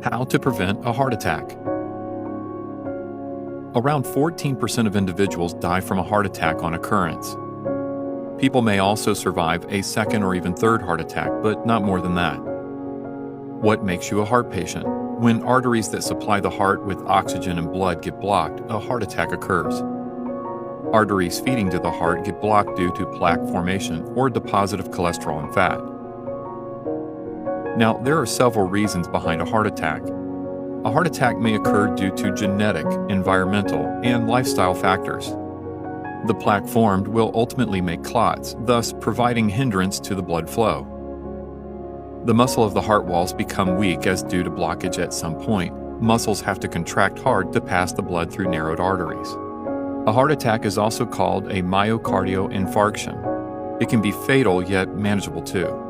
How to prevent a heart attack. Around 14% of individuals die from a heart attack on occurrence. People may also survive a second or even third heart attack, but not more than that. What makes you a heart patient? When arteries that supply the heart with oxygen and blood get blocked, a heart attack occurs. Arteries feeding to the heart get blocked due to plaque formation or deposit of cholesterol and fat. Now, there are several reasons behind a heart attack. A heart attack may occur due to genetic, environmental, and lifestyle factors. The plaque formed will ultimately make clots, thus providing hindrance to the blood flow. The muscle of the heart walls become weak as due to blockage at some point. Muscles have to contract hard to pass the blood through narrowed arteries. A heart attack is also called a myocardial infarction. It can be fatal yet manageable too.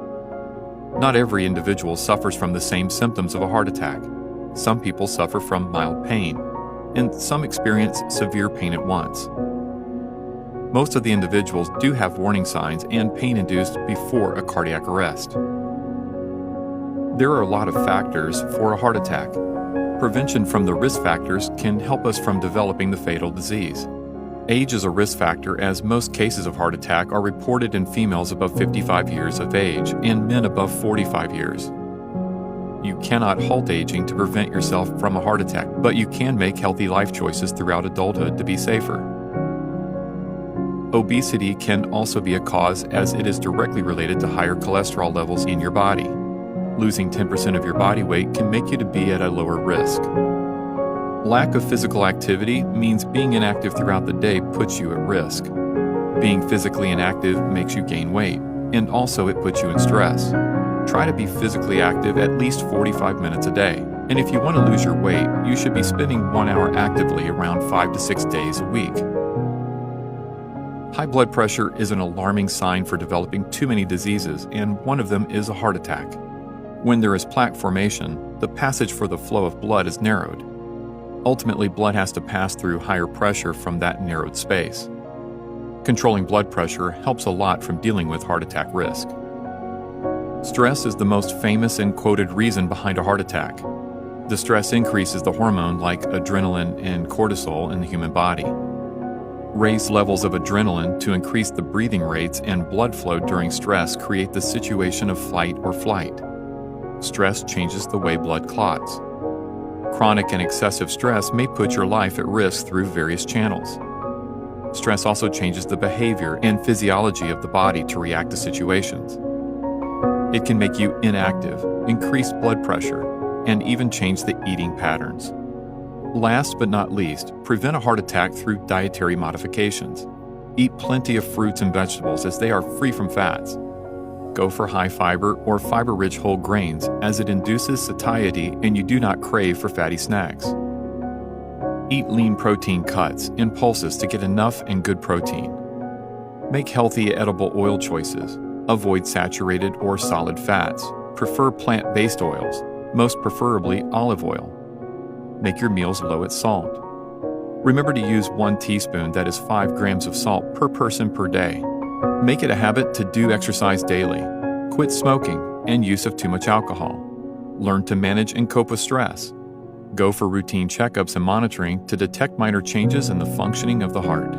Not every individual suffers from the same symptoms of a heart attack. Some people suffer from mild pain, and some experience severe pain at once. Most of the individuals do have warning signs and pain induced before a cardiac arrest. There are a lot of factors for a heart attack. Prevention from the risk factors can help us from developing the fatal disease. Age is a risk factor, as most cases of heart attack are reported in females above 55 years of age and men above 45 years. You cannot halt aging to prevent yourself from a heart attack, but you can make healthy life choices throughout adulthood to be safer. Obesity can also be a cause, as it is directly related to higher cholesterol levels in your body. Losing 10% of your body weight can make you to be at a lower risk. Lack of physical activity means being inactive throughout the day puts you at risk. Being physically inactive makes you gain weight, and also it puts you in stress. Try to be physically active at least 45 minutes a day. And if you want to lose your weight, you should be spending 1 hour actively around 5 to 6 days a week. High blood pressure is an alarming sign for developing too many diseases, and one of them is a heart attack. When there is plaque formation, the passage for the flow of blood is narrowed. Ultimately, blood has to pass through higher pressure from that narrowed space. Controlling blood pressure helps a lot from dealing with heart attack risk. Stress is the most famous and quoted reason behind a heart attack. The stress increases the hormone like adrenaline and cortisol in the human body. Raised levels of adrenaline to increase the breathing rates and blood flow during stress create the situation of fight or flight. Stress changes the way blood clots. Chronic and excessive stress may put your life at risk through various channels. Stress also changes the behavior and physiology of the body to react to situations. It can make you inactive, increase blood pressure, and even change the eating patterns. Last but not least, prevent a heart attack through dietary modifications. Eat plenty of fruits and vegetables, as they are free from fats. Go for high fiber or fiber-rich whole grains, as it induces satiety and you do not crave for fatty snacks. Eat lean protein cuts and pulses to get enough and good protein. Make healthy edible oil choices. Avoid saturated or solid fats. Prefer plant-based oils, most preferably olive oil. Make your meals low at salt. Remember to use 1 teaspoon, that is 5 grams of salt per person per day. Make it a habit to do exercise daily. Quit smoking and use of too much alcohol. Learn to manage and cope with stress. Go for routine checkups and monitoring to detect minor changes in the functioning of the heart.